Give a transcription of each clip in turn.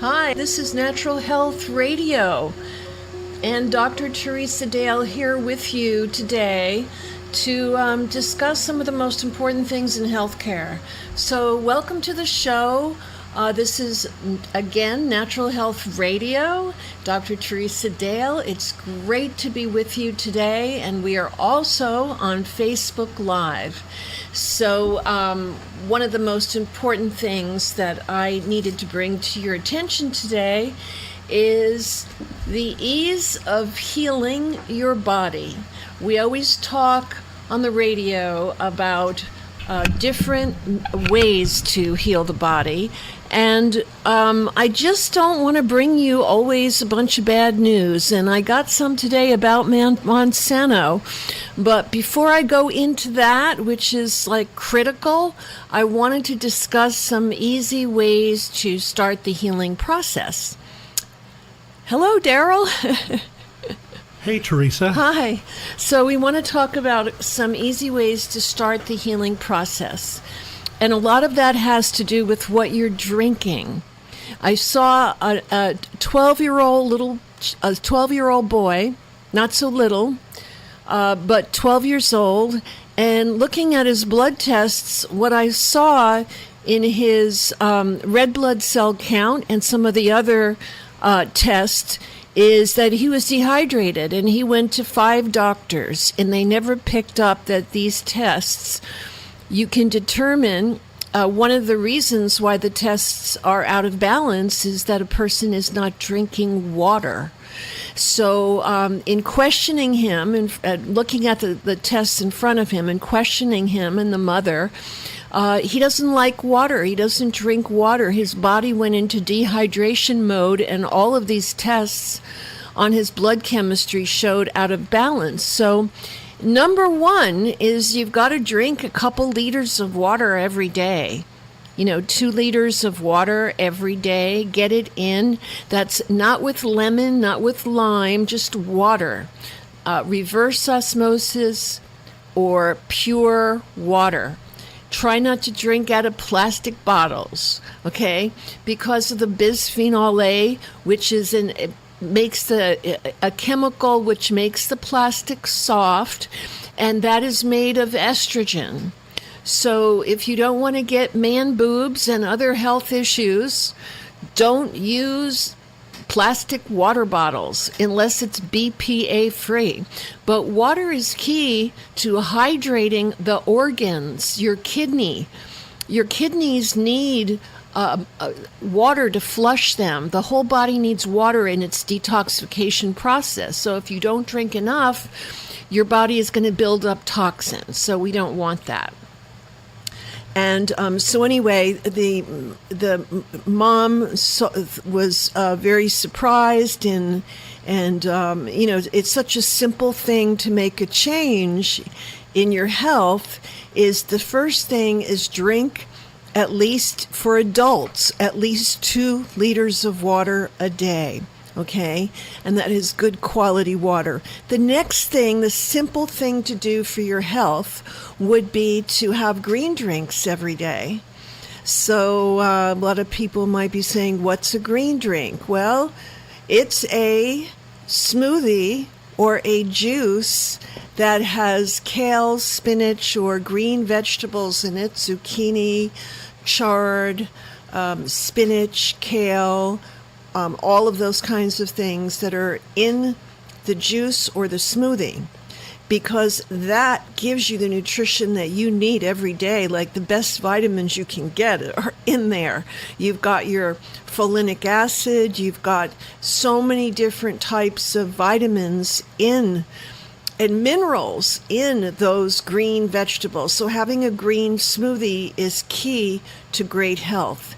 Hi, this is Natural Health Radio, and Dr. Teresa Dale here with you today to discuss some of the most important things in healthcare. So welcome to the show. This is, again, Natural Health Radio, Dr. Teresa Dale. It's great to be with you today, and we are also on Facebook Live. So one of the most important things that I needed to bring to your attention today is the ease of healing your body. We always talk on the radio about different ways to heal the body. And I just don't want to bring you always a bunch of bad news. And I got some today about Monsanto. But before I go into that, which is like critical, I wanted to discuss some easy ways to start the healing process. Hello, Daryl. Hey, Teresa. Hi. So we want to talk about some easy ways to start the healing process. And a lot of that has to do with what you're drinking. I saw a 12-year-old boy, not so little, but 12 years old, and looking at his blood tests, what I saw in his red blood cell count and some of the other tests is that he was dehydrated, and he went to 5 doctors, and they never picked up that these tests, you can determine one of the reasons why the tests are out of balance is that a person is not drinking water. So in questioning him and looking at the tests in front of him and questioning him and the mother, he doesn't like water. He doesn't drink water. His body went into dehydration mode, and all of these tests on his blood chemistry showed out of balance. So number one is you've got to drink a couple liters of water every day. 2 liters of water every day. Get it in. That's not with lemon, not with lime, just water. Reverse osmosis or pure water. Try not to drink out of plastic bottles, okay? Because of the bisphenol A, which is makes a chemical which makes the plastic soft, and that is made of estrogen. So if you don't want to get man boobs and other health issues, don't use plastic water bottles unless it's BPA free. But water is key to hydrating the organs, your kidney. Your kidneys need water to flush them. The whole body needs water in its detoxification process. So if you don't drink enough, your body is going to build up toxins. So we don't want that. And so anyway, the mom was very surprised, and it's such a simple thing to make a change in your health. The first thing is drink, at least for adults, at least 2 liters of water a day. Okay, and that is good quality water. The next thing, the simple thing to do for your health would be to have green drinks every day. So a lot of people might be saying, what's a green drink? Well, it's a smoothie or a juice that has kale, spinach, or green vegetables in it, zucchini, chard, spinach, kale, all of those kinds of things that are in the juice or the smoothie, because that gives you the nutrition that you need every day. Like the best vitamins you can get are in there. You've got your folinic acid, you've got so many different types of vitamins and minerals in those green vegetables. So having a green smoothie is key to great health.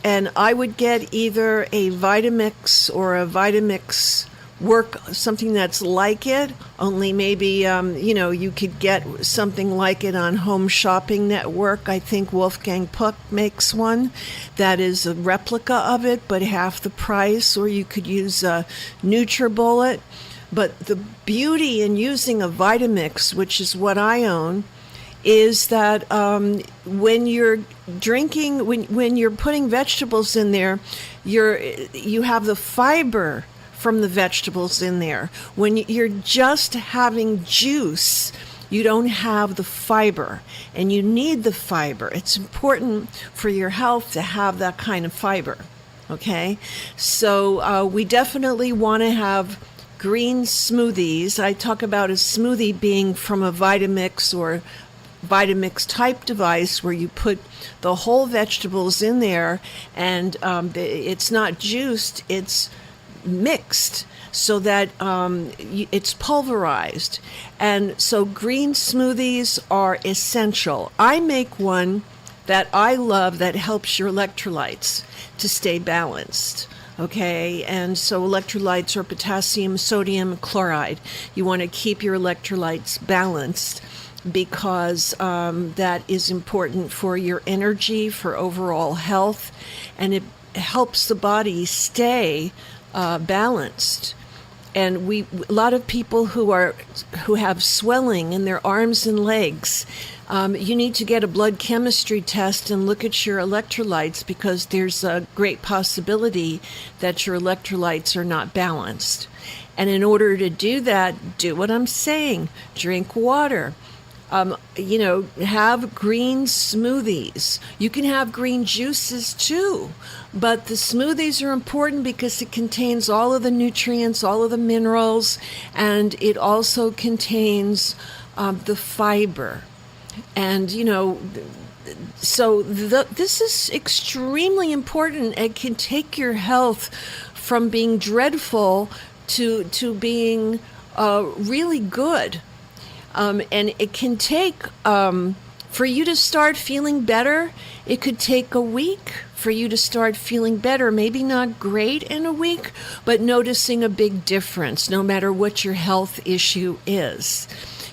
And I would get either a Vitamix or a Vitamix work, something that's like it, only maybe, you could get something like it on Home Shopping Network. I think Wolfgang Puck makes one that is a replica of it, but half the price, or you could use a NutriBullet. But the beauty in using a Vitamix, which is what I own, is that when you're drinking, when you're putting vegetables in there, you have the fiber from the vegetables in there. When you're just having juice, you don't have the fiber, and you need the fiber. It's important for your health to have that kind of fiber. Okay, so we definitely want to have green smoothies. I talk about a smoothie being from a Vitamix or Vitamix type device where you put the whole vegetables in there, and it's not juiced, it's mixed so that it's pulverized. And so green smoothies are essential. I make one that I love that helps your electrolytes to stay balanced. Okay, and so electrolytes are potassium, sodium, chloride. You want to keep your electrolytes balanced because that is important for your energy, for overall health, and it helps the body stay balanced. And a lot of people who have swelling in their arms and legs, you need to get a blood chemistry test and look at your electrolytes, because there's a great possibility that your electrolytes are not balanced. And in order to do that, do what I'm saying. Drink water. Have green smoothies. You can have green juices too, but the smoothies are important because it contains all of the nutrients, all of the minerals, and it also contains the fiber. And, this is extremely important. It can take your health from being dreadful to being really good. And it can take, for you to start feeling better, it could take a week for you to start feeling better. Maybe not great in a week, but noticing a big difference no matter what your health issue is.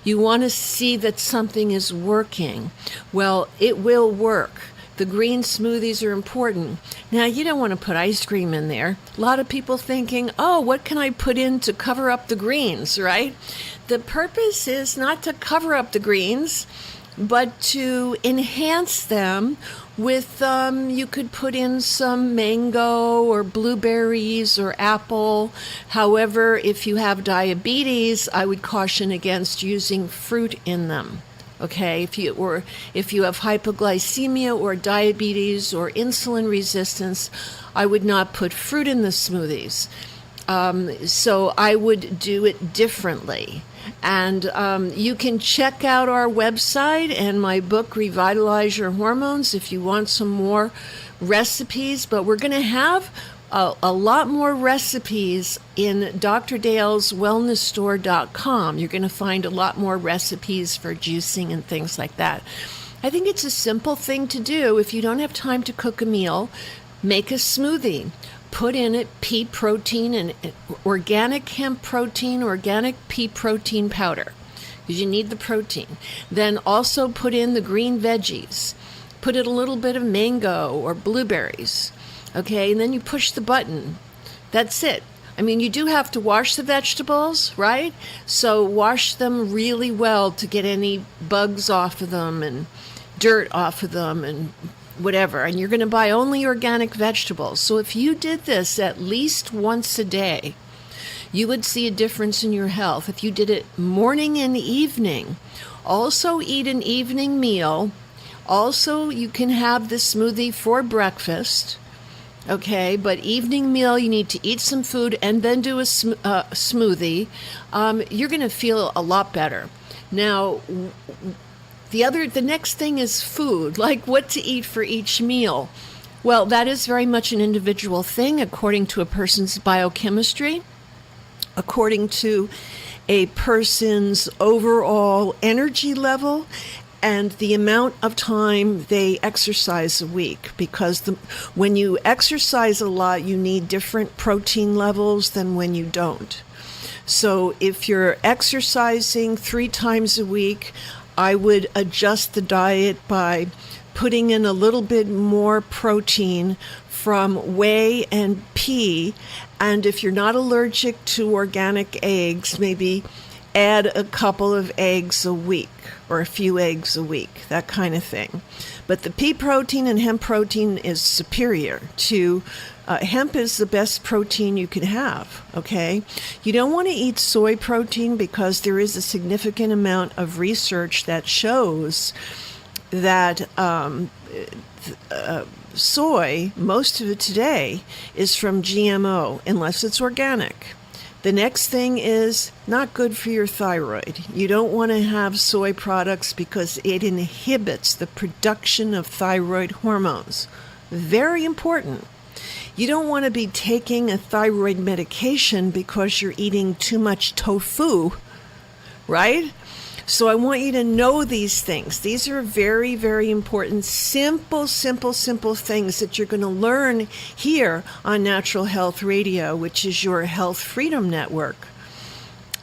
You want to see that something is working. Well, it will work. The green smoothies are important. Now, you don't want to put ice cream in there. A lot of people thinking, oh, what can I put in to cover up the greens, right? The purpose is not to cover up the greens, but to enhance them with, you could put in some mango or blueberries or apple. However, if you have diabetes, I would caution against using fruit in them. Okay, if you have hypoglycemia or diabetes or insulin resistance, I would not put fruit in the smoothies. So I would do it differently. And you can check out our website and my book, Revitalize Your Hormones, if you want some more recipes. But we're going to have a lot more recipes in drdaleswellnessstore.com. You're going to find a lot more recipes for juicing and things like that. I think it's a simple thing to do. If you don't have time to cook a meal, make a smoothie. Put in it pea protein and organic hemp protein, organic pea protein powder, because you need the protein. Then also put in the green veggies. Put in a little bit of mango or blueberries. Okay, and then you push the button. That's it. I mean, you do have to wash the vegetables, right? So wash them really well to get any bugs off of them and dirt off of them and whatever. And you're going to buy only organic vegetables. So if you did this at least once a day, you would see a difference in your health. If you did it morning and evening, also eat an evening meal. Also, you can have the smoothie for breakfast. Okay, but evening meal, you need to eat some food and then do a smoothie. You're going to feel a lot better. Now, the next thing is food, like what to eat for each meal. Well, that is very much an individual thing according to a person's biochemistry, according to a person's overall energy level, and the amount of time they exercise a week, because when you exercise a lot, you need different protein levels than when you don't. So if you're exercising 3 times a week, I would adjust the diet by putting in a little bit more protein from whey and pea. And if you're not allergic to organic eggs, maybe add a couple of eggs a week or a few eggs a week, that kind of thing. But the pea protein and hemp protein is superior to hemp is the best protein you can have, okay? You don't want to eat soy protein because there is a significant amount of research that shows that soy, most of it today, is from GMO, unless it's organic. The next thing is not good for your thyroid. You don't want to have soy products because it inhibits the production of thyroid hormones. Very important. You don't want to be taking a thyroid medication because you're eating too much tofu, right? So I want you to know these things. These are very, very important, simple things that you're going to learn here on Natural Health Radio, which is your Health Freedom Network.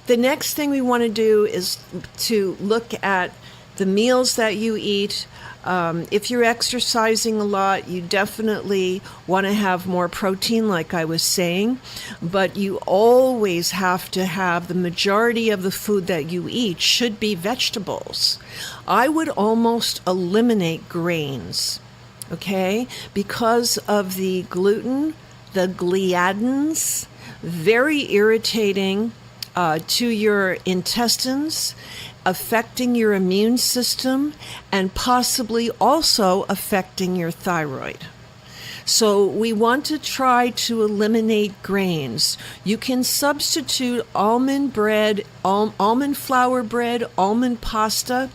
The next thing we want to do is to look at the meals that you eat. If you're exercising a lot, you definitely want to have more protein, like I was saying, but you always have to have the majority of the food that you eat should be vegetables. I would almost eliminate grains, okay, because of the gluten, the gliadins, very irritating to your intestines, affecting your immune system, and possibly also affecting your thyroid. So we want to try to eliminate grains. You can substitute almond bread, almond flour bread, almond pasta.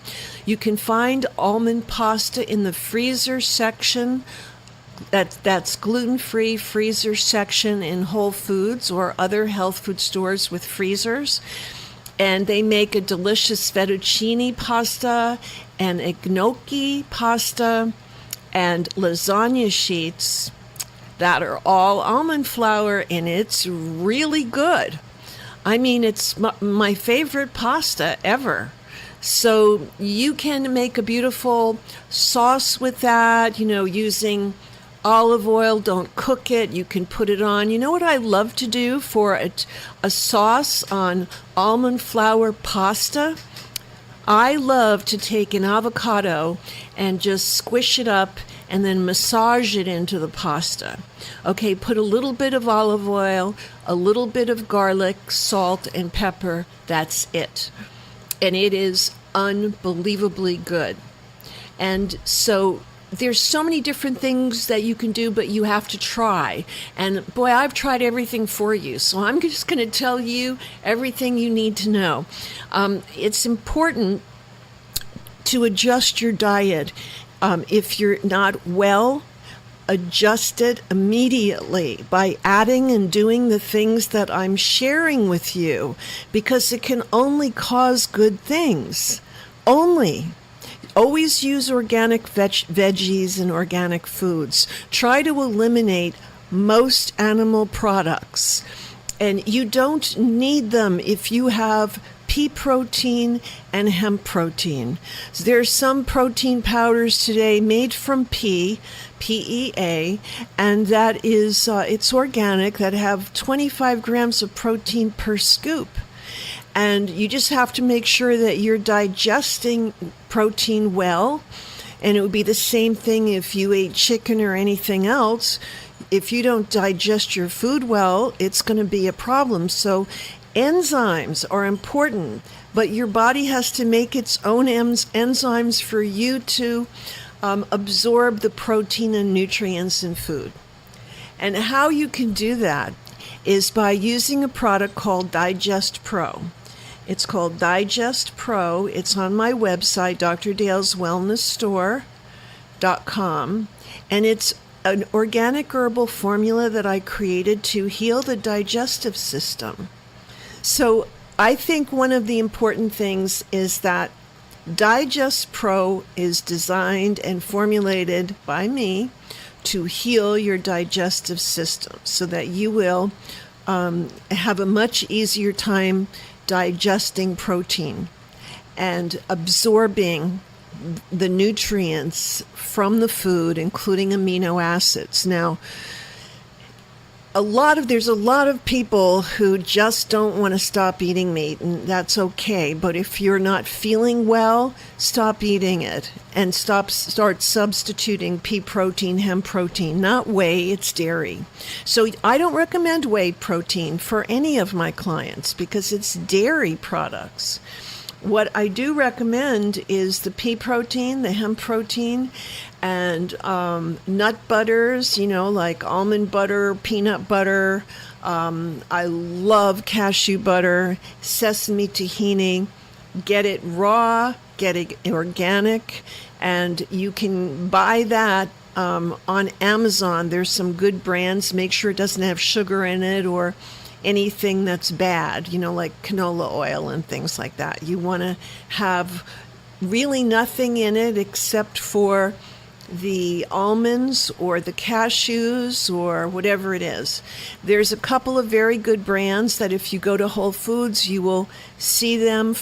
You can find almond pasta in the freezer section. That's gluten-free freezer section in Whole Foods or other health food stores with freezers. And they make a delicious fettuccine pasta and a gnocchi pasta and lasagna sheets that are all almond flour, and it's really good. I mean, it's my favorite pasta ever. So you can make a beautiful sauce with that, using olive oil. Don't cook it. You can put it on. You know what I love to do for a sauce on almond flour pasta? I love to take an avocado and just squish it up and then massage it into the pasta. Okay, put a little bit of olive oil, a little bit of garlic, salt, and pepper. That's it. And it is unbelievably good. And so there's so many different things that you can do, but you have to try. And boy, I've tried everything for you, so I'm just going to tell you everything you need to know. It's important to adjust your diet. If you're not well, adjust it immediately by adding and doing the things that I'm sharing with you, because it can only cause good things. Only. Always use organic veggies and organic foods. Try to eliminate most animal products. And you don't need them if you have pea protein and hemp protein. There's some protein powders today made from pea, PEA, and that is, it's organic, that have 25 grams of protein per scoop. And you just have to make sure that you're digesting protein well. And it would be the same thing if you ate chicken or anything else. If you don't digest your food well, it's going to be a problem. So enzymes are important, but your body has to make its own enzymes for you to absorb the protein and nutrients in food. And how you can do that is by using a product called Digest Pro. It's called Digest Pro. It's on my website, drdaleswellnessstore.com, and it's an organic herbal formula that I created to heal the digestive system. So I think one of the important things is that Digest Pro is designed and formulated by me to heal your digestive system so that you will have a much easier time digesting protein and absorbing the nutrients from the food, including amino acids. Now, there's a lot of people who just don't want to stop eating meat, and that's okay. But if you're not feeling well, stop eating it and start substituting pea protein, hemp protein, not whey, it's dairy. So I don't recommend whey protein for any of my clients because it's dairy products. What I do recommend is the pea protein, the hemp protein, and nut butters, like almond butter, peanut butter. I love cashew butter, sesame tahini. Get it raw, get it organic, and you can buy that on Amazon. There's some good brands. Make sure it doesn't have sugar in it or anything that's bad, like canola oil and things like that. You want to have really nothing in it except for the almonds or the cashews or whatever it is. There's a couple of very good brands that if you go to Whole Foods, you will see them,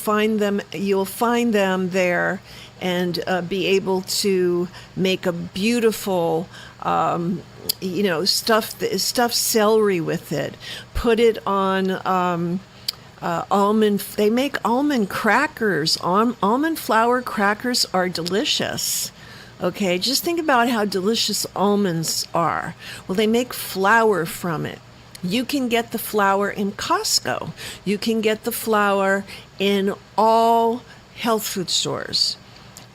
you'll find them there and be able to make a beautiful stuff celery with it. Put it on almond. They make almond crackers. Almond flour crackers are delicious. Okay, just think about how delicious almonds are. Well, they make flour from it. You can get the flour in Costco. You can get the flour in all health food stores.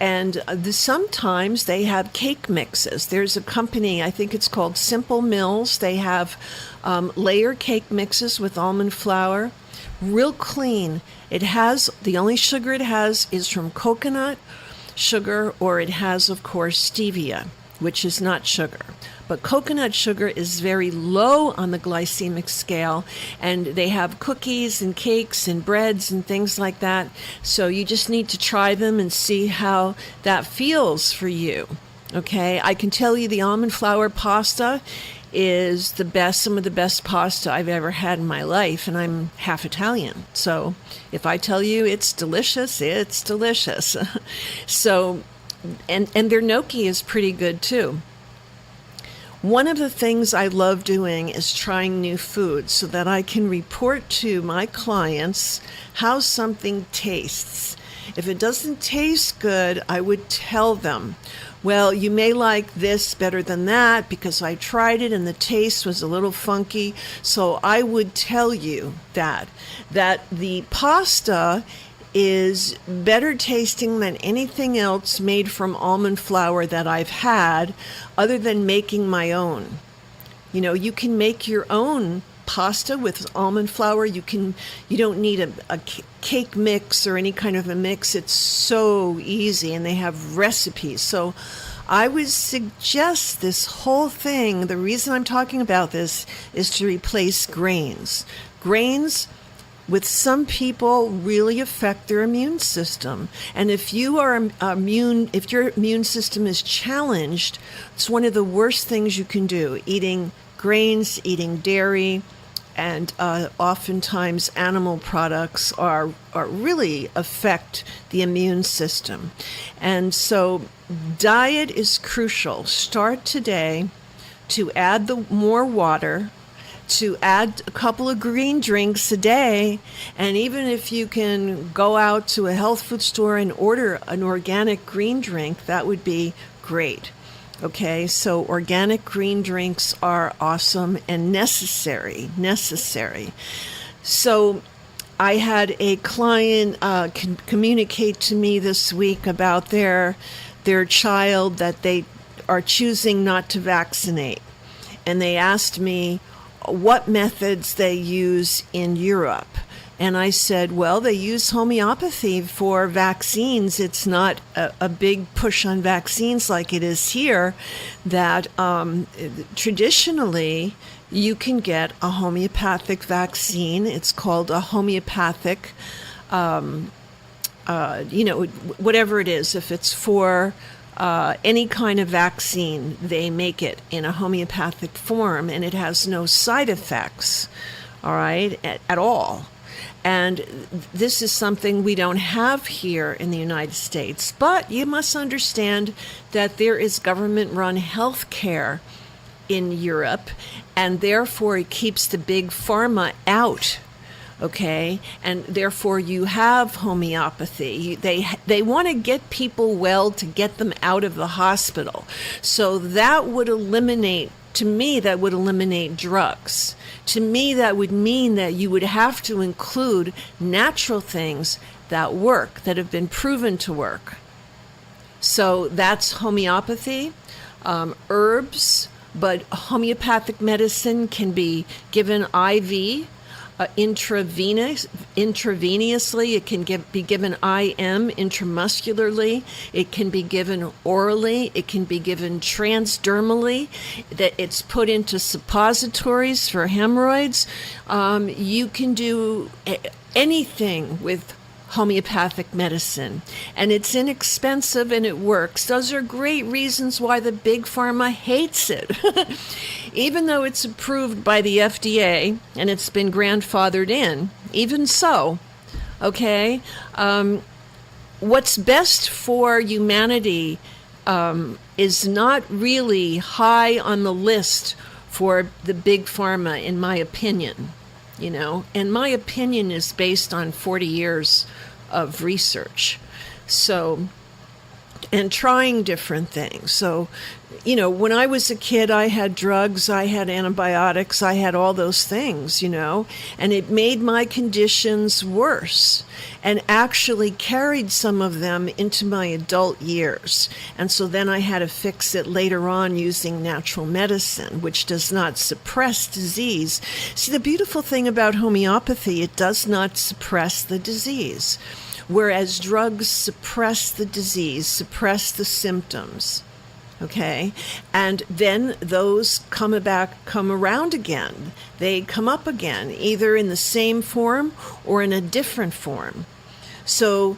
And sometimes they have cake mixes. There's a company, I think it's called Simple Mills. They have layer cake mixes with almond flour. Real clean. The only sugar it has is from coconut sugar, or it has, of course, stevia, which is not sugar. But coconut sugar is very low on the glycemic scale, and they have cookies and cakes and breads and things like that. So you just need to try them and see how that feels for you. Okay, I can tell you the almond flour pasta is some of the best pasta I've ever had in my life, and I'm half Italian. So if I tell you it's delicious, it's delicious. So, and their gnocchi is pretty good too. One of the things I love doing is trying new foods so that I can report to my clients how something tastes. If it doesn't taste good, I would tell them, well, you may like this better than that because I tried it and the taste was a little funky. So I would tell you that the pasta is better tasting than anything else made from almond flour that I've had, other than making my own. You can make your own pasta with almond flour. You don't need a cake mix or any kind of a mix. It's so easy, and they have recipes. So I would suggest this whole thing, the reason I'm talking about this is to replace grains. Grains, with some people, really affect their immune system. And if your immune system is challenged, it's one of the worst things you can do. Eating grains, eating dairy, and oftentimes animal products are really affect the immune system. And so diet is crucial. Start today to add more water, to add a couple of green drinks a day, and even if you can go out to a health food store and order an organic green drink, that would be great. Okay, so organic green drinks are awesome and necessary. So I had a client communicate to me this week about their child that they are choosing not to vaccinate. And they asked me what methods they use in Europe. And I said, well, they use homeopathy for vaccines. It's not a big push on vaccines like it is here, that traditionally you can get a homeopathic vaccine. It's called a homeopathic, whatever it is. If it's for any kind of vaccine, they make it in a homeopathic form, and it has no side effects, all right, at all. And this is something we don't have here in the United States. But you must understand that there is government-run health care in Europe, and therefore it keeps the big pharma out. Okay, and therefore you have homeopathy. They want to get people well to get them out of the hospital. So that would eliminate, to me, that would eliminate drugs. To me, that would mean that you would have to include natural things that work, that have been proven to work. So that's homeopathy, herbs, but homeopathic medicine can be given IV. Intravenously, it can be given IM, intramuscularly, it can be given orally, it can be given transdermally, that it's put into suppositories for hemorrhoids. You can do anything with homeopathic medicine, and it's inexpensive and it works. Those are great reasons why the big pharma hates it. Even though it's approved by the FDA and it's been grandfathered in, even so, okay, what's best for humanity is not really high on the list for the big pharma, in my opinion. You know, and my opinion is based on 40 years of research. So, and trying different things. So, you know, when I was a kid, I had drugs, I had antibiotics, I had all those things, you know, and it made my conditions worse and actually carried some of them into my adult years. And so then I had to fix it later on using natural medicine, which does not suppress disease. See, the beautiful thing about homeopathy, it does not suppress the disease, whereas drugs suppress the disease, suppress the symptoms. Okay, and then those come around again. They come up again, either in the same form or in a different form. So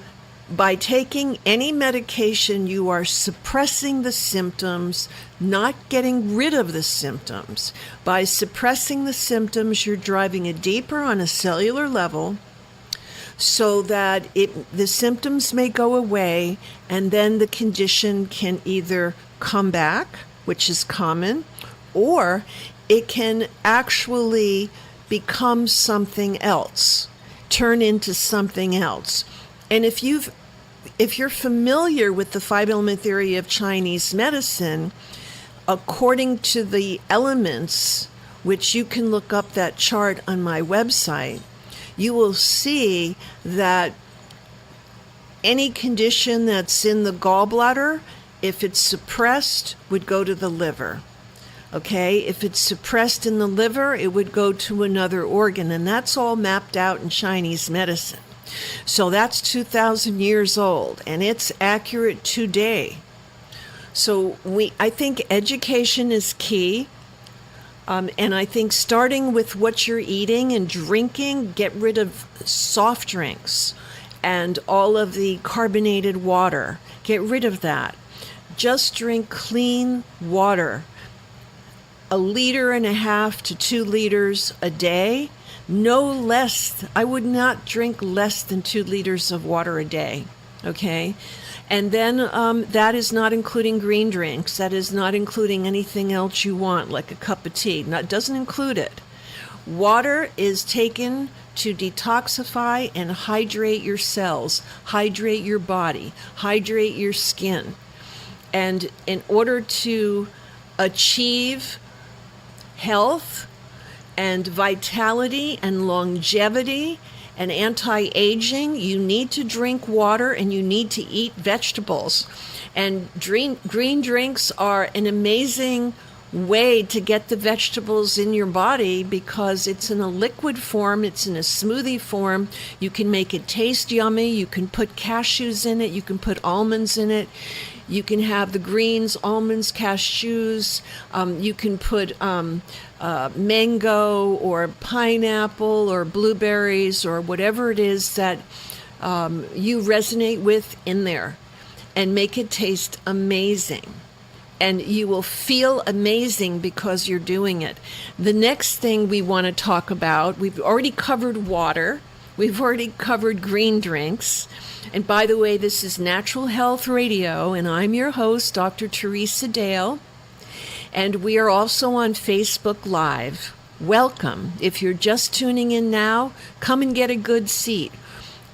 by taking any medication, you are suppressing the symptoms, not getting rid of the symptoms. By suppressing the symptoms, you're driving it deeper on a cellular level, so that the symptoms may go away, and then the condition can either come back, which is common, or it can actually become something else, turn into something else. And if you're familiar with the 5-element theory of Chinese medicine, according to the elements, which you can look up that chart on my website, you will see that any condition that's in the gallbladder, if it's suppressed, would go to the liver. Okay, if it's suppressed in the liver, it would go to another organ, and that's all mapped out in Chinese medicine. So that's 2,000 years old, and it's accurate today. So I think education is key. And I think starting with what you're eating and drinking, get rid of soft drinks and all of the carbonated water. Get rid of that. Just drink clean water. 1.5 to 2 liters a day. No less. I would not drink less than 2 liters of water a day. Okay? And then that is not including green drinks. That is not including anything else you want, like a cup of tea. That doesn't include it. Water is taken to detoxify and hydrate your cells, hydrate your body, hydrate your skin. And in order to achieve health and vitality and longevity and anti-aging, you need to drink water and you need to eat vegetables. And green drinks are an amazing way to get the vegetables in your body because it's in a liquid form, it's in a smoothie form. You can make it taste yummy. You can put cashews in it. You can put almonds in it. You can have the greens, almonds, cashews. You can put mango or pineapple or blueberries or whatever it is that you resonate with in there, and make it taste amazing. And you will feel amazing because you're doing it. The next thing we want to talk about, we've already covered water. We've already covered green drinks. And by the way, this is Natural Health Radio, and I'm your host, Dr. Teresa Dale. And we are also on Facebook Live. Welcome. If you're just tuning in now, come and get a good seat.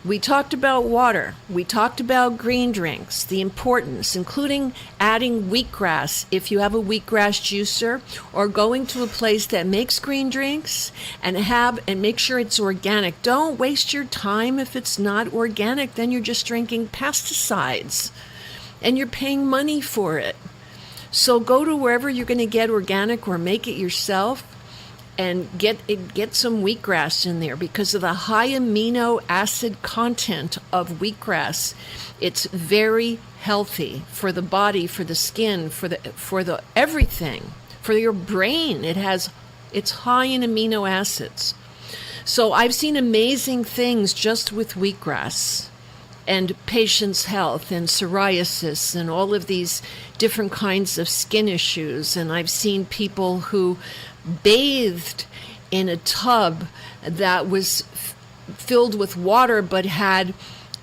We talked about water. We talked about green drinks, the importance, including adding wheatgrass if you have a wheatgrass juicer, or going to a place that makes green drinks and make sure it's organic. Don't waste your time if it's not organic. Then you're just drinking pesticides and you're paying money for it. So go to wherever you're going to get organic or make it yourself and get some wheatgrass in there because of the high amino acid content of wheatgrass. It's very healthy for the body, for the skin, for the everything, for your brain. It's high in amino acids. So I've seen amazing things just with wheatgrass and patients' health and psoriasis and all of these different kinds of skin issues. And I've seen people who bathed in a tub that was filled with water but had,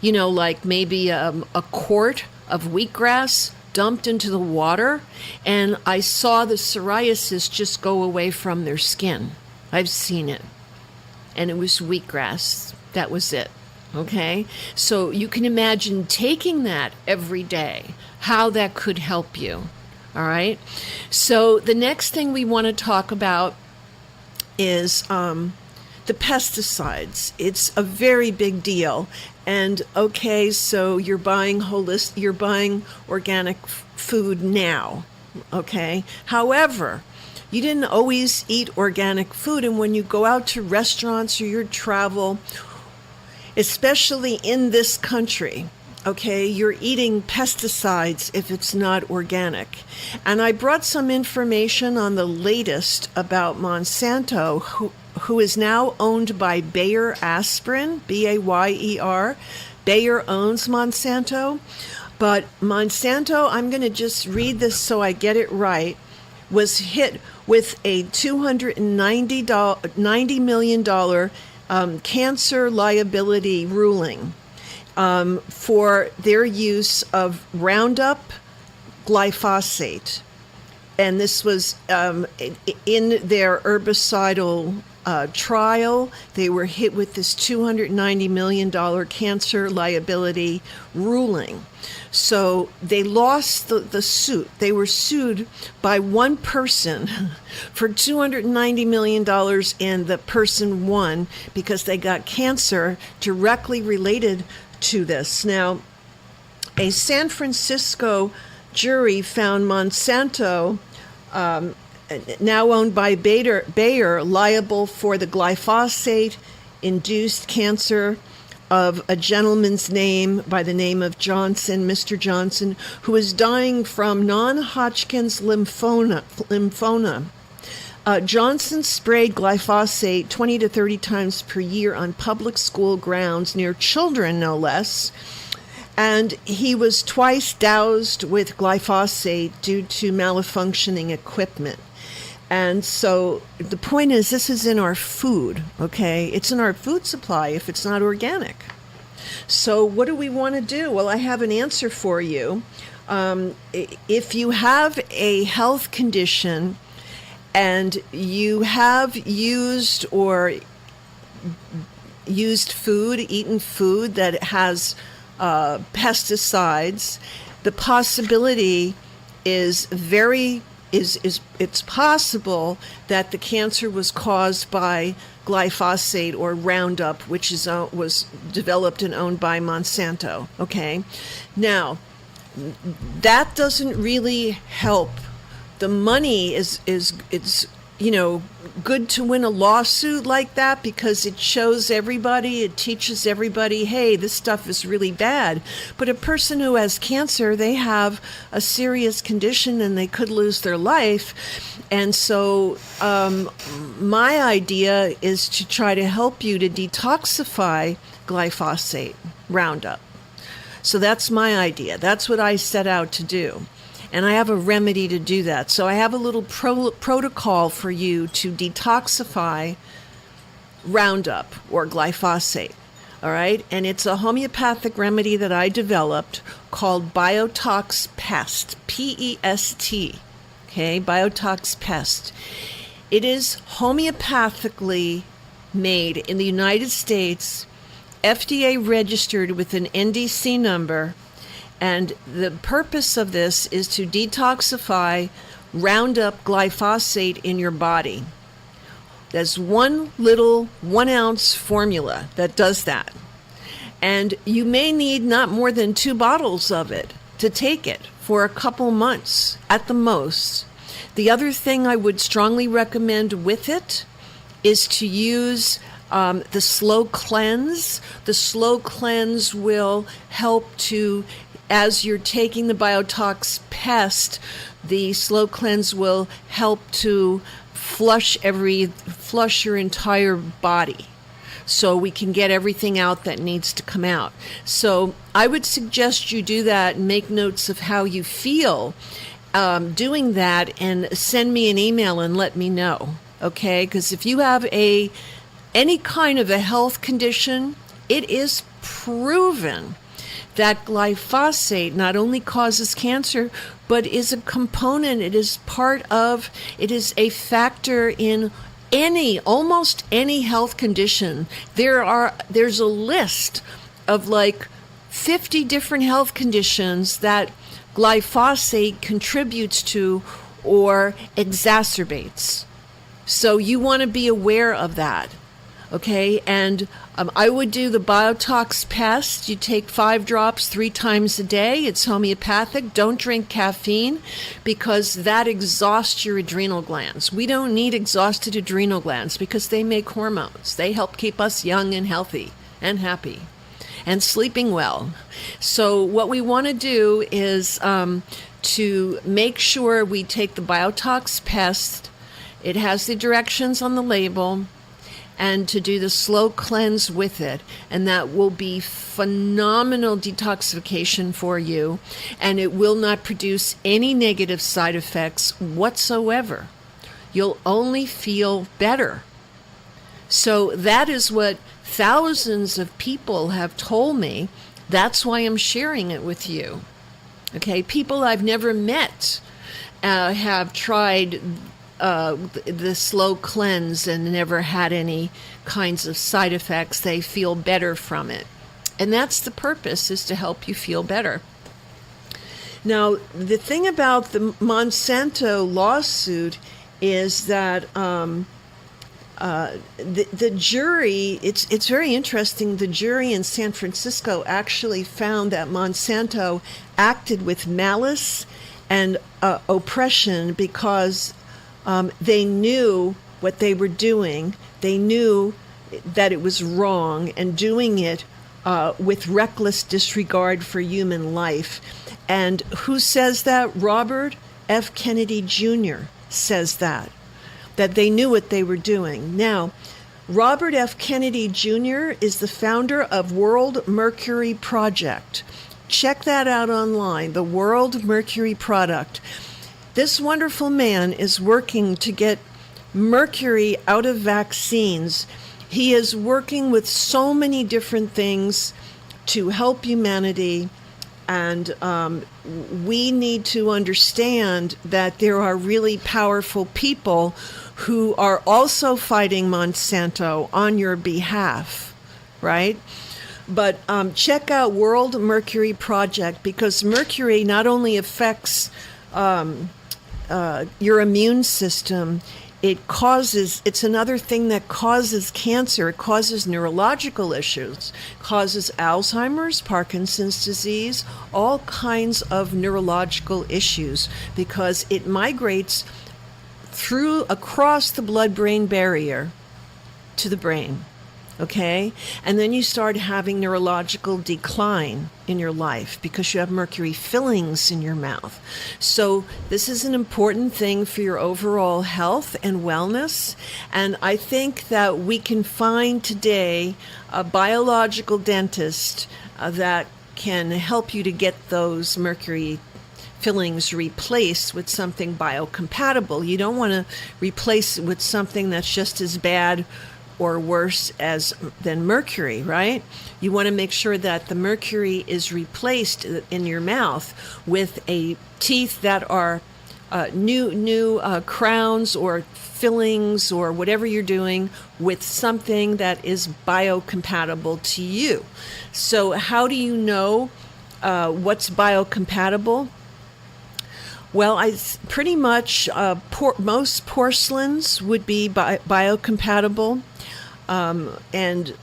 like maybe a quart of wheatgrass dumped into the water, and I saw the psoriasis just go away from their skin. I've seen it. And it was wheatgrass. That was it. Okay? So you can imagine taking that every day, how that could help you. All right. So the next thing we want to talk about is the pesticides. It's a very big deal. And okay, so you're buying organic food now. Okay. However, you didn't always eat organic food, and when you go out to restaurants or you travel, especially in this country, okay, you're eating pesticides if it's not organic. And I brought some information on the latest about Monsanto, who is now owned by Bayer Aspirin, Bayer. Bayer owns Monsanto. But Monsanto, I'm going to just read this so I get it right, was hit with a $290 million cancer liability ruling for their use of Roundup glyphosate. And this was in their herbicidal trial. They were hit with this $290 million cancer liability ruling. So they lost the suit. They were sued by one person for $290 million, and the person won because they got cancer directly related to this. Now, a San Francisco jury found Monsanto, now owned by Bayer, liable for the glyphosate-induced cancer of a gentleman's name by the name of Johnson, Mr. Johnson, who is dying from non-Hodgkin's lymphoma. Johnson sprayed glyphosate 20 to 30 times per year on public school grounds near children, no less. And he was twice doused with glyphosate due to malfunctioning equipment. And so the point is, this is in our food, okay? It's in our food supply if it's not organic. So what do we want to do? Well, I have an answer for you. If you have a health condition and you have used eaten food that has pesticides, the possibility is it's possible that the cancer was caused by glyphosate or Roundup, which was developed and owned by Monsanto. Okay, now that doesn't really help. The money is good to win a lawsuit like that because it shows everybody, it teaches everybody, hey, this stuff is really bad. But a person who has cancer, they have a serious condition and they could lose their life. And so my idea is to try to help you to detoxify glyphosate, Roundup. So that's my idea. That's what I set out to do. And I have a remedy to do that. So I have a little protocol for you to detoxify Roundup or glyphosate. All right? And it's a homeopathic remedy that I developed called Biotox Pest, P-E-S-T. Okay, Biotox Pest. It is homeopathically made in the United States, FDA registered with an NDC number, and the purpose of this is to detoxify Roundup glyphosate in your body. There's one little 1 ounce formula that does that. And you may need not more than 2 bottles of it to take it for a couple months at the most. The other thing I would strongly recommend with it is to use the slow cleanse. The slow cleanse will help to, as you're taking the Biotox Pest, the slow cleanse will help to flush your entire body, so we can get everything out that needs to come out. So I would suggest you do that and make notes of how you feel doing that, and send me an email and let me know, okay? Because if you have any kind of a health condition, it is proven that glyphosate not only causes cancer, but is a component, it is a factor in almost any health condition. There's a list of like 50 different health conditions that glyphosate contributes to or exacerbates. So you want to be aware of that, okay? And I would do the Biotox Pest. You take 5 drops 3 times a day. It's homeopathic. Don't drink caffeine because that exhausts your adrenal glands. We don't need exhausted adrenal glands because they make hormones. They help keep us young and healthy and happy and sleeping well. So what we want to do is to make sure we take the Biotox Pest. It has the directions on the label, and to do the slow cleanse with it. And that will be phenomenal detoxification for you, and it will not produce any negative side effects whatsoever. You'll only feel better. So that is what thousands of people have told me. That's why I'm sharing it with you. Okay, people I've never met have tried the slow cleanse and never had any kinds of side effects. They feel better from it. And that's the purpose, is to help you feel better. Now, the thing about the Monsanto lawsuit is that the jury, it's very interesting, the jury in San Francisco actually found that Monsanto acted with malice and oppression because they knew what they were doing. They knew that it was wrong, and doing it with reckless disregard for human life. And who says that? Robert F. Kennedy Jr. says that they knew what they were doing. Now, Robert F. Kennedy Jr. is the founder of World Mercury Project. Check that out online, the World Mercury Project. This wonderful man is working to get mercury out of vaccines. He is working with so many different things to help humanity, and we need to understand that there are really powerful people who are also fighting Monsanto on your behalf, right? But check out World Mercury Project, because mercury not only affects your immune system, it's another thing that causes cancer. It causes neurological issues, causes Alzheimer's, Parkinson's disease, all kinds of neurological issues, because it migrates across the blood-brain barrier to the brain. Okay? And then you start having neurological decline in your life because you have mercury fillings in your mouth. So this is an important thing for your overall health and wellness. And I think that we can find today a biological dentist that can help you to get those mercury fillings replaced with something biocompatible. You don't want to replace it with something that's just as bad or worse than mercury, right? You want to make sure that the mercury is replaced in your mouth with teeth that are new crowns or fillings or whatever you're doing with something that is biocompatible to you. So how do you know what's biocompatible? Well, pretty much most porcelains would be biocompatible, and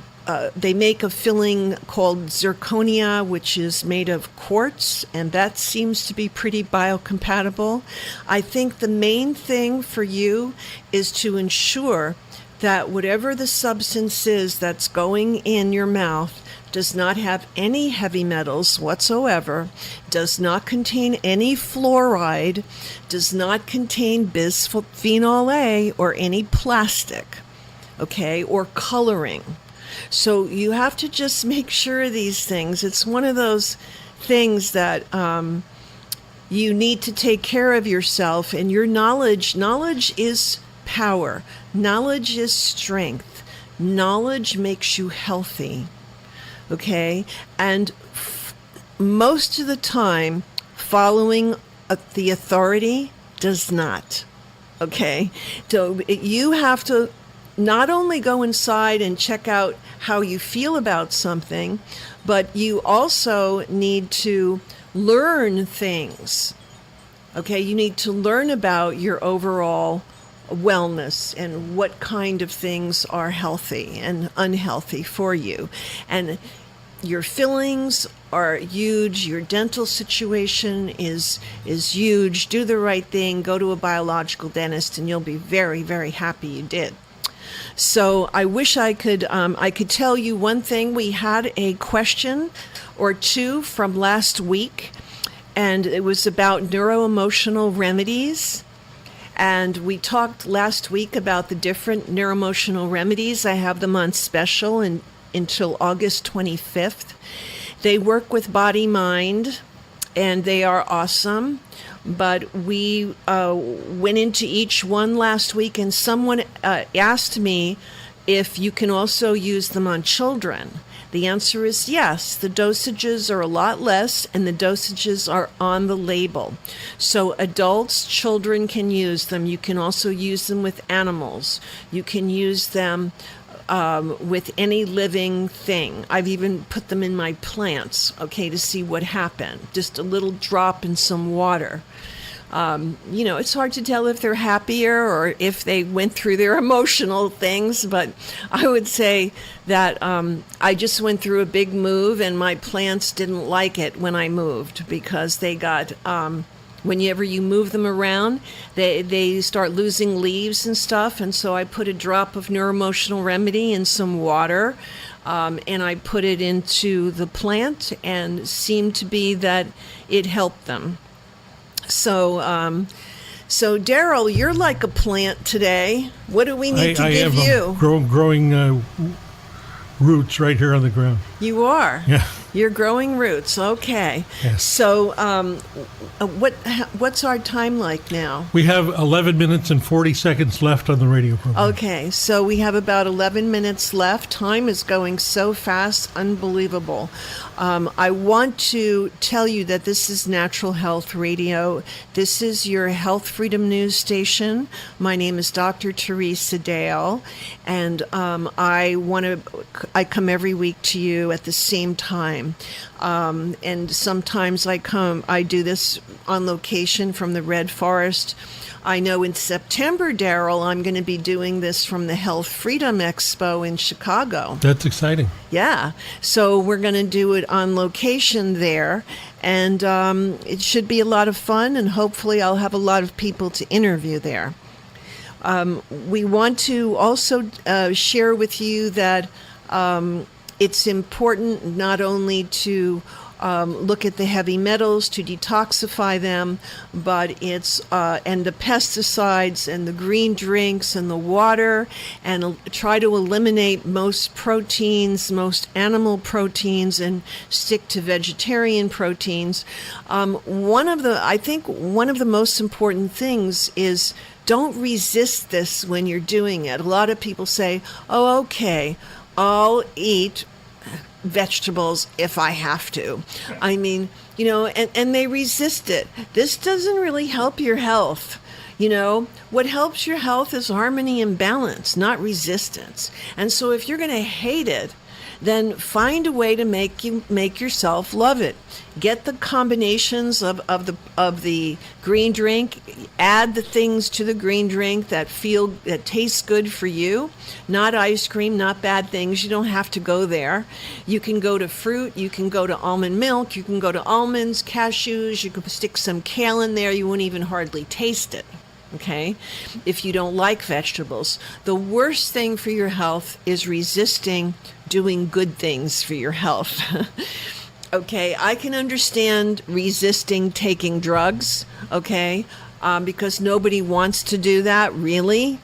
they make a filling called zirconia, which is made of quartz, and that seems to be pretty biocompatible. I think the main thing for you is to ensure that whatever the substance is that's going in your mouth does not have any heavy metals whatsoever, does not contain any fluoride, does not contain bisphenol A or any plastic, okay, or coloring. So you have to just make sure of these things. It's one of those things that you need to take care of yourself, and your knowledge is power. Knowledge is strength. Knowledge makes you healthy. Okay, and most of the time, following the authority does not. Okay, so you have to not only go inside and check out how you feel about something, but you also need to learn things. Okay, you need to learn about your overall wellness and what kind of things are healthy and unhealthy for you. And your fillings are huge. Your dental situation is huge. Do the right thing. Go to a biological dentist, and you'll be very, very happy you did. So I wish I could tell you one thing. We had a question or two from last week, and it was about neuroemotional remedies. And we talked last week about the different neuroemotional remedies. I have them on special until August 25th. They work with body, mind, and they are awesome. But we went into each one last week, and someone asked me if you can also use them on children. The answer is yes. The dosages are a lot less, and the dosages are on the label. So adults, children can use them. You can also use them with animals. You can use them with any living thing. I've even put them in my plants, okay, to see what happened. Just a little drop in some water. It's hard to tell if they're happier or if they went through their emotional things, but I would say that I just went through a big move, and my plants didn't like it when I moved, because they got, whenever you move them around, they start losing leaves and stuff, and so I put a drop of neuroemotional remedy in some water, and I put it into the plant, and seemed to be that it helped them. So Daryl, you're like a plant today. What do we need to give you? Growing roots right here on the ground. You are? Yeah. You're growing roots. Okay. Yes. So what's our time like now? We have 11 minutes and 40 seconds left on the radio program. Okay, so we have about 11 minutes left. Time is going so fast, unbelievable. I want to tell you that this is Natural Health Radio. This is your Health Freedom News station. My name is Dr. Teresa Dale, and I come every week to you at the same time. And sometimes I do this on location from the Red Forest. I know in September, Daryl, I'm going to be doing this from the Health Freedom Expo in Chicago. That's exciting. Yeah. So we're going to do it on location there. And it should be a lot of fun. And hopefully I'll have a lot of people to interview there. We want to also share with you that it's important not only to look at the heavy metals, to detoxify them, but and the pesticides and the green drinks and the water, and try to eliminate most proteins, most animal proteins, and stick to vegetarian proteins. I think one of the most important things is don't resist this when you're doing it. A lot of people say, oh, okay, I'll eat vegetables if I have to. I mean, and they resist it. This doesn't really help your health. What helps your health is harmony and balance, not resistance. And so if you're going to hate it, then find a way to make yourself love it. Get the combinations of the green drink. Add the things to the green drink that taste good for you. Not ice cream, not bad things. You don't have to go there. You can go to fruit. You can go to almond milk. You can go to almonds, cashews. You can stick some kale in there. You won't even hardly taste it. Okay, if you don't like vegetables. The worst thing for your health is resisting doing good things for your health. Okay, I can understand resisting taking drugs, okay, because nobody wants to do that, really,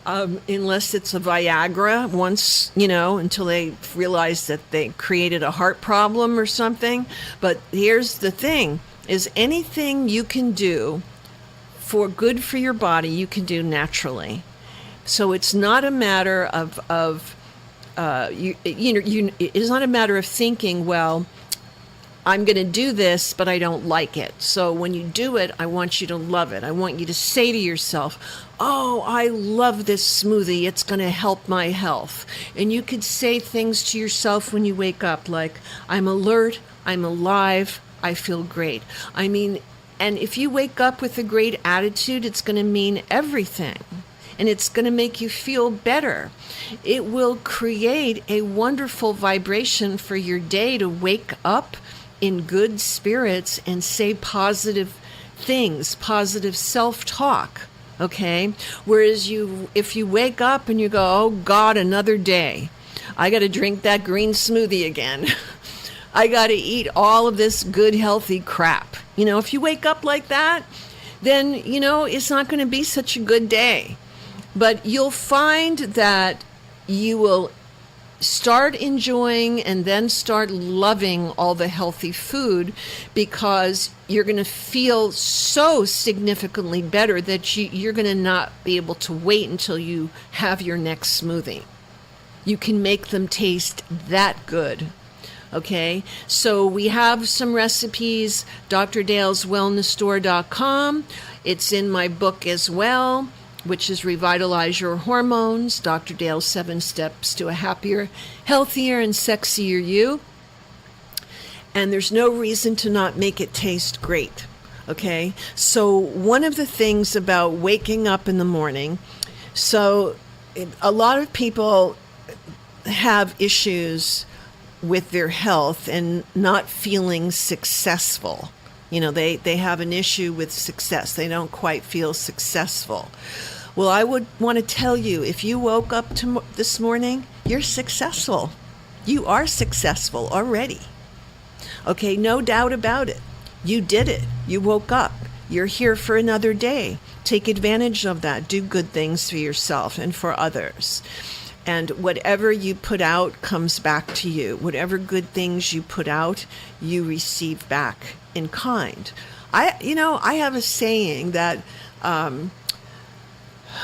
unless it's a Viagra once, until they realize that they created a heart problem or something. But here's the thing, is anything you can do for good for your body, you can do naturally. So it's not a matter it's not a matter of thinking, well, I'm going to do this, but I don't like it. So when you do it, I want you to love it. I want you to say to yourself, oh, I love this smoothie. It's going to help my health. And you could say things to yourself when you wake up, like, I'm alert, I'm alive, I feel great. I mean, and if you wake up with a great attitude, it's going to mean everything. And it's going to make you feel better. It will create a wonderful vibration for your day to wake up in good spirits and say positive things, positive self-talk. Okay? Whereas if you wake up and you go, oh God, another day, I got to drink that green smoothie again. I got to eat all of this good, healthy crap. If you wake up like that, then, it's not going to be such a good day. But you'll find that you will start enjoying and then start loving all the healthy food, because you're going to feel so significantly better that you're going to not be able to wait until you have your next smoothie. You can make them taste that good. Okay, so we have some recipes, drdaleswellnessstore.com. It's in my book as well, which is Revitalize Your Hormones, Dr. Dale's 7 Steps to a Happier, Healthier, and Sexier You. And there's no reason to not make it taste great. Okay, so one of the things about waking up in the morning, a lot of people have issues with their health and not feeling successful. They have an issue with success. They don't quite feel successful. Well, I would want to tell you, if you woke up this morning, you're successful. You are successful already. Okay, no doubt about it. You did it. You woke up. You're here for another day. Take advantage of that. Do good things for yourself and for others. And whatever you put out comes back to you. Whatever good things you put out, you receive back in kind. I have a saying that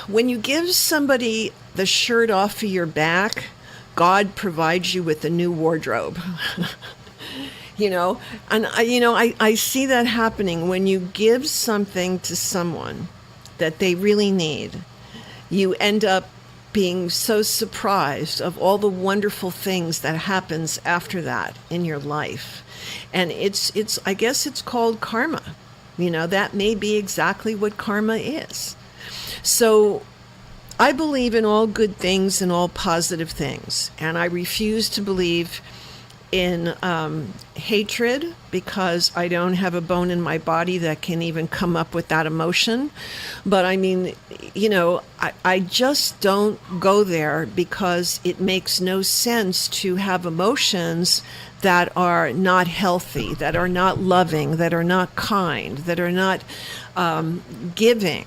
when you give somebody the shirt off of your back, God provides you with a new wardrobe. And I see that happening when you give something to someone that they really need. You end up being so surprised of all the wonderful things that happens after that in your life. And it's I guess it's called karma. That may be exactly what karma is. So I believe in all good things and all positive things. And I refuse to believe in hatred, because I don't have a bone in my body that can even come up with that emotion. But I mean, I just don't go there, because it makes no sense to have emotions that are not healthy, that are not loving, that are not kind, that are not giving.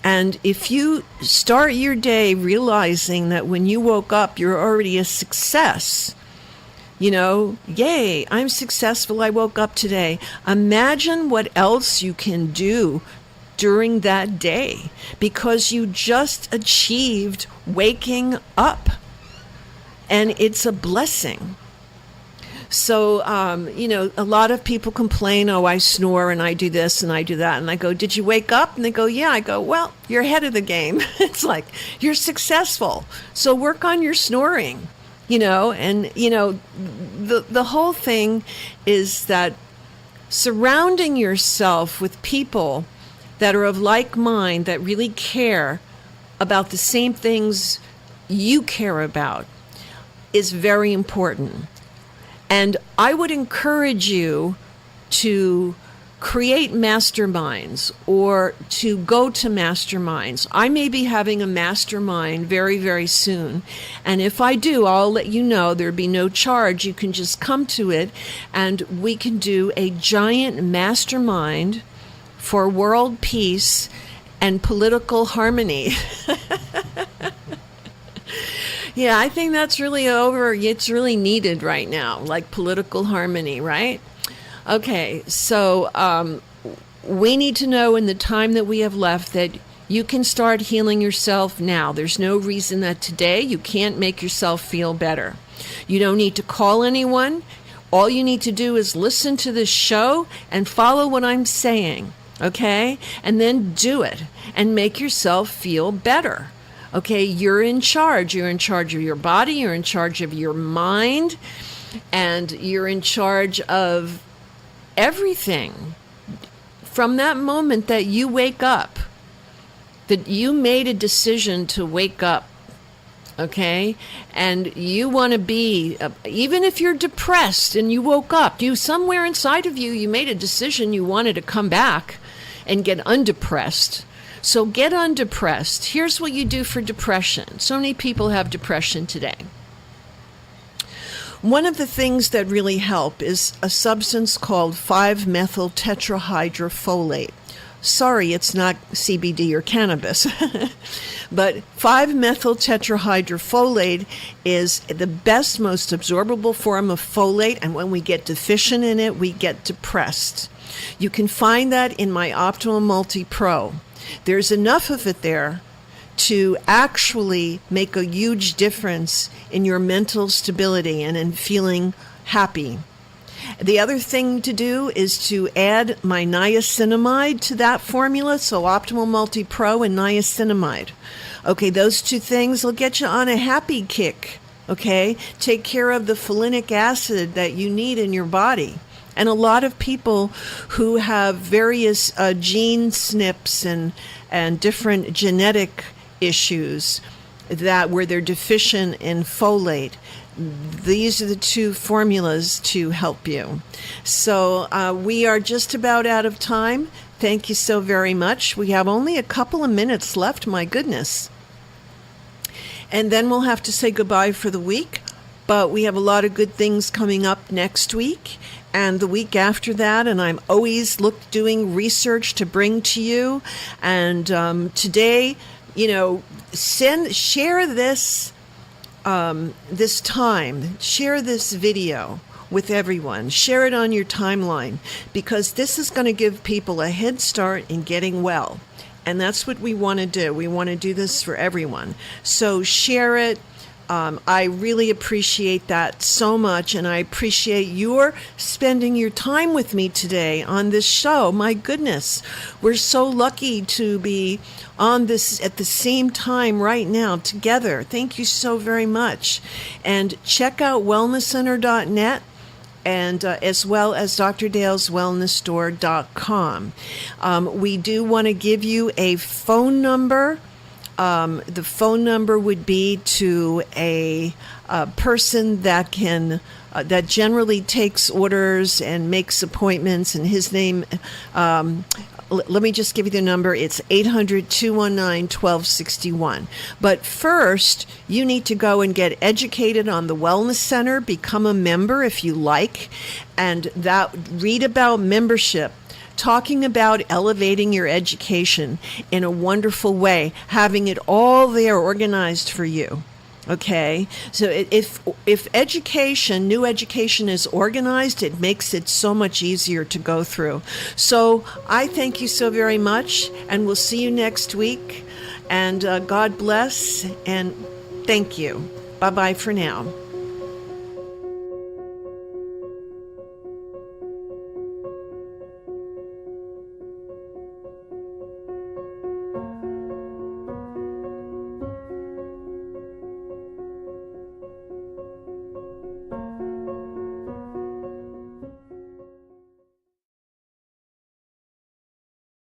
And if you start your day realizing that when you woke up, you're already a success, yay, I'm successful, I woke up today. Imagine what else you can do during that day, because you just achieved waking up. And it's a blessing. So, a lot of people complain, oh, I snore and I do this and I do that. And I go, did you wake up? And they go, yeah. I go, well, you're ahead of the game. It's like, you're successful. So work on your snoring, the whole thing is that surrounding yourself with people that are of like mind, that really care about the same things you care about, is very important. And I would encourage you to create masterminds or to go to masterminds. I may be having a mastermind very, very soon. And if I do, I'll let you know. There'll be no charge. You can just come to it and we can do a giant mastermind for world peace and political harmony. Yeah, I think that's really it's really needed right now, like political harmony, right? Okay, so we need to know in the time that we have left that you can start healing yourself now. There's no reason that today you can't make yourself feel better. You don't need to call anyone. All you need to do is listen to this show and follow what I'm saying, okay? And then do it and make yourself feel better. Okay, you're in charge. You're in charge of your body. You're in charge of your mind. And you're in charge of everything. From that moment that you wake up, that you made a decision to wake up, okay? And you want to be, even if you're depressed and you woke up, somewhere inside of you made a decision you wanted to come back and get undepressed. So get undepressed. Here's what you do for depression. So many people have depression today. One of the things that really help is a substance called 5-methyl tetrahydrofolate. Sorry, it's not CBD or cannabis. But 5-methyl tetrahydrofolate is the best, most absorbable form of folate. And when we get deficient in it, we get depressed. You can find that in my Optimal Multi Pro. There's enough of it there to actually make a huge difference in your mental stability and in feeling happy. The other thing to do is to add my niacinamide to that formula, so Optimal Multi Pro and niacinamide. Okay, those two things will get you on a happy kick, okay? Take care of the folinic acid that you need in your body. And a lot of people who have various gene SNPs and different genetic issues where they're deficient in folate, these are the two formulas to help you. So we are just about out of time. Thank you so very much. We have only a couple of minutes left, my goodness. And then we'll have to say goodbye for the week. But we have a lot of good things coming up next week and the week after that, and I'm always doing research to bring to you. And today, share this time, share this video with everyone, share it on your timeline, because this is going to give people a head start in getting well, and that's what we want to do. We want to do this for everyone, so share it. I really appreciate that so much, and I appreciate your spending your time with me today on this show. My goodness, we're so lucky to be on this at the same time right now together. Thank you so very much. And check out wellnesscenter.net and as well as drdaleswellnessstore.com. We do want to give you a phone number. The phone number would be to a person that can that generally takes orders and makes appointments, and his name, let me just give you the number. It's 800-219-1261. But first, you need to go and get educated on the Wellness Center, become a member if you like, and read about membership. Talking about elevating your education in a wonderful way, having it all there organized for you. Okay, so if education, new education is organized, it makes it so much easier to go through. So I thank you so very much, and we'll see you next week. And God bless, and thank you. Bye-bye for now.